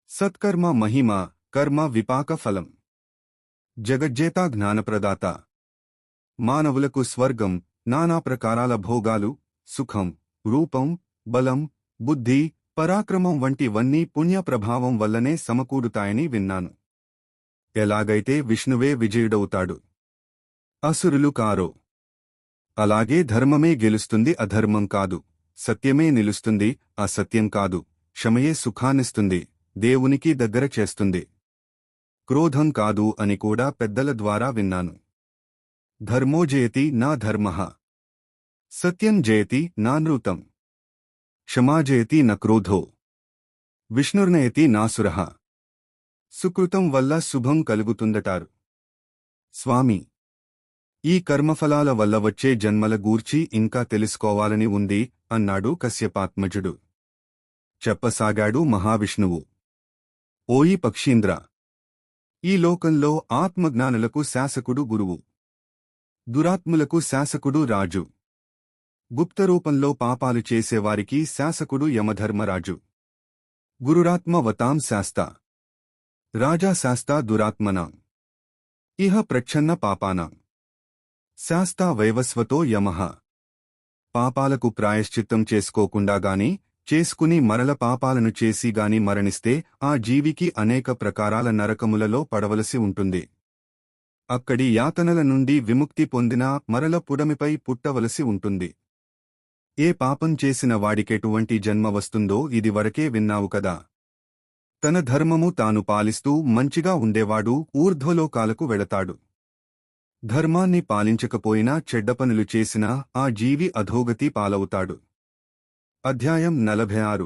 సత్కర్మ మహిమ కర్మ విపాక ఫలం. జగజ్జేత జ్ఞానప్రదాత. మానవులకు స్వర్గం, నానా ప్రకారాల భోగాలు, సుఖం, రూపం, బలం, బుద్ధి, పరాక్రమం వంటివన్నీ పుణ్య ప్రభావం వల్లనే సమకూరుతాయని విన్నాను. ఎలాగైతే విష్ణువే విజయుడవుతాడు, అసురులు కారో, అలాగే ధర్మమే గెలుస్తుంది, అధర్మం కాదు. సత్యమే నిలుస్తుంది, అసత్యం కాదు. క్షమయే సుఖాన్నిస్తుంది, దేవునికి దగ్గర చేస్తుంది. క్రోధం కాదు అని కూడా పెద్దల ద్వారా విన్నాను. ధర్మో జయతి నా ధర్మః, సత్యం జయతి నా నృతం, క్షమా జయతి న క్రోధో, విష్ణుర్నయతి నాసురః. సుకృతం వల్ల శుభం కలుగుతుందటారు స్వామి. ఈ కర్మఫలాల వల్ల వచ్చే జన్మల గూర్చి ఇంకా తెలుసుకోవాలని ఉంది అన్నాడు కశ్యపాత్మజుడు. చెప్పసాగాడు మహావిష్ణువు. ఓయి పక్షీంద్ర, ఈ లోకంలో ఆత్మజ్ఞానులకు శాసకుడు గురువు, దురాత్ములకు శాసకుడు రాజు. గుప్తరూపంలో పాపాలు చేసేవారికి శాసకుడు యమధర్మరాజు. గురురాత్మ వతాం శాస్త, రాజా శాస్తా దురాత్మనాం, ఇహ ప్రచ్ఛన్న పాపానాం, శాస్తా వైవస్వతో యమః. పాపాలకు ప్రాయశ్చిత్తం చేసుకోకుండాగాని చేసుకుని మరల పాపాలను చేసిగాని మరణిస్తే ఆ జీవికి అనేక ప్రకారాల నరకములలో పడవలసి ఉంటుంది. అక్కడి యాతనల నుండి విముక్తి పొందినా మరల పుడమిపై పుట్టవలసి ఉంటుంది. ఏ పాపం చేసిన వాడికెటువంటి జన్మ వస్తుందో ఇదివరకే విన్నావు కదా. తన ధర్మము తాను పాలిస్తూ మంచిగా ఉండేవాడు ఊర్ధ్వలోకాలకు వెళతాడు. ధర్మాన్ని పాలించకపోయినా చెడ్డపనులు చేసినా ఆ జీవి అధోగతి పాలవుతాడు. అధ్యాయం 46.